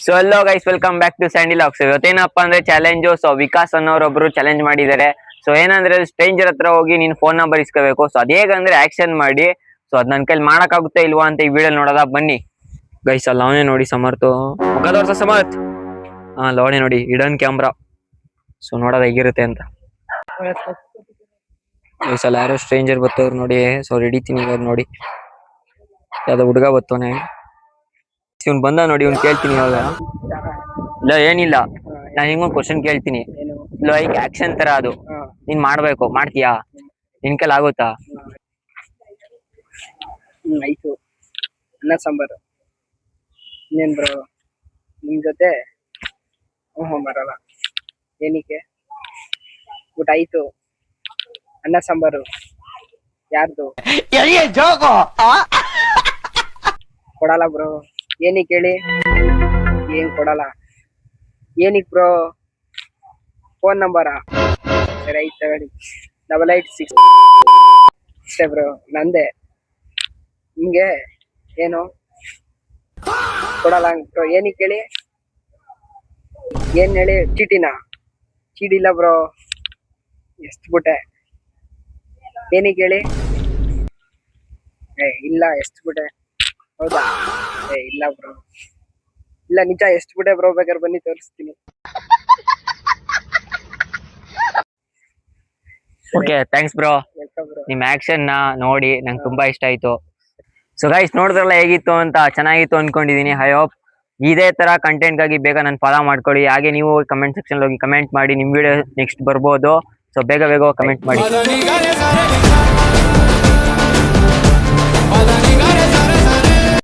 So hello guys, welcome back to Sandy Locks. ಇವತ್ತೇನಪ್ಪಾ ಅಂದ್ರೆ challenge. So Vikas ಅನ್ನೋರೊಬ್ರು challenge ಮಾಡಿದ್ದಾರೆ. ಸೊ ಏನಂದ್ರೆ ಸ್ಟ್ರೇಂಜರ್ ಹತ್ರ ಹೋಗಿ ನೀನ್ ಫೋನ್ ನಂಬರ್ ಇಸ್ಕೋಬೇಕು. ಸೊ ಅದೇಗಂದ್ರೆ ಆಕ್ಷನ್ ಮಾಡಿ. ಸೊ ಅದ್ ನನ್ ಕೈಲಿ ಮಾಡಕ್ಕಾಗುತ್ತೆ ಇಲ್ವಾ ಅಂತ ಈ ವಿಡಿಯೋ ನೋಡೋದ ಬನ್ನಿ ಗೈಸ್. ಅಲ್ಲ ಅವನೇ ನೋಡಿ ಸಮರ್ಥ್, ಮುಖದವರ್ಸ ಸಮರ್ಥ್. ಅವನೇ ನೋಡಿ ಹಿಡನ್ ಕ್ಯಾಮ್ರಾ. ಸೊ ನೋಡೋದ ಹೇಗಿರುತ್ತೆ ಅಂತ ಗೈಸ್. ಅಲ್ಲ ಯಾರೋ ಸ್ಟ್ರೇಂಜರ್ ಬರ್ತವ್ರು ನೋಡಿ. ಸೊ ಹಿಡಿತೀನಿ ಇವಾಗ ನೋಡಿ. ಯಾವ್ದೋ ಹುಡುಗ ಬರ್ತವನೆ. ಇವ್ನ್ ಬಂದ ನೋಡಿ, ಇವ್ನ್ ಕೇಳ್ತೀನಿ ಇವಾಗ. ಇಲ್ಲ ಏನಿಲ್ಲ, ನಾನು ಹಿಂಗೊಂದು ಕ್ವಶನ್ ಕೇಳ್ತೀನಿ. ಲೈಕ್ ಆಕ್ಷನ್ ತರ ಅದು ನೀನ್ ಮಾಡ್ಬೇಕು. ಮಾಡ್ತೀಯಾ? ನಿನ್ ಕೈಲಿ ಆಗುತ್ತಾ? ಆಯ್ತು. ಅನ್ನ ಸಾಂಬಾರು. ಇನ್ನೇನ್ ಬ್ರೋ ನಿಮ್ ಜೊತೆ ಬರಲ್ಲ. ಏನಕ್ಕೆ? ಊಟ ಆಯ್ತು. ಅನ್ನ ಸಾಂಬಾರು ಯಾರ್ದು? ಕೊಡಲ್ಲ ಬ್ರೋ. ಏನಕ್ಕೆ ಹೇಳಿ? ಏನ್ ಕೊಡಲ್ಲ. ಏನಕ್ ಬ್ರೋ? ಫೋನ್ ನಂಬರಾ? ಸರಿ ಆಯ್ತು ತಗೊಳ್ಳಿ. 8886 ಅಷ್ಟೇ ಬ್ರೋ, ನಂದೇ. ನಿಮ್ಗೆ ಏನು ಕೊಡಲ್ಲ ಬ್ರೋ? ಏನಕ್ಕೆ ಹೇಳಿ? ಏನ್ ಹೇಳಿ? ಚೀಟಿನಾ? ಚೀಟಿ ಇಲ್ಲ ಬ್ರೋ, ಎಷ್ಟ್ಬಿಟ್ಟೆ. ಏನಕ್ಕೆ ಹೇಳಿ? ಇಲ್ಲ ಎಷ್ಟ್ಬಿಟ್ಟೆ. ಹೌದಾ? ಇಲ್ಲ ಬ್ರೋ, ಇಲ್ಲ ನಿಜ ಎಷ್ಟ್ಬಿಟ್ಟೆ ಬ್ರೋ. ಬೇಕಾದ್ರೆ ಬನ್ನಿ ತೋರಿಸ್ತೀನಿ. Okay, thanks bro. ನಿಮ್ ಆಕ್ಷನ್ ನ ನೋಡಿ ನಂಗೆ ತುಂಬಾ ಇಷ್ಟ ಆಯ್ತು. ಸೊ ಗೈಸ್, ನೋಡಿದ್ರಲ್ಲ ಹೇಗಿತ್ತು ಅಂತ. ಚೆನ್ನಾಗಿತ್ತು ಅನ್ಕೊಂಡಿದೀನಿ. ಐ ಹೋಪ್ ಇದೇ ತರ ಕಂಟೆಂಟ್ ಗಾಗಿ ಬೇಗ ನಾನು ಫಾಲೋ ಮಾಡ್ಕೊಳ್ಳಿ. ಹಾಗೆ ನೀವು ಕಮೆಂಟ್ ಸೆಕ್ಷನ್ ಹೋಗಿ ಕಮೆಂಟ್ ಮಾಡಿ, ನಿಮ್ ವಿಡಿಯೋ ನೆಕ್ಸ್ಟ್ ಬರ್ಬೋದು. ಸೊ ಬೇಗ ಕಮೆಂಟ್ ಮಾಡಿ.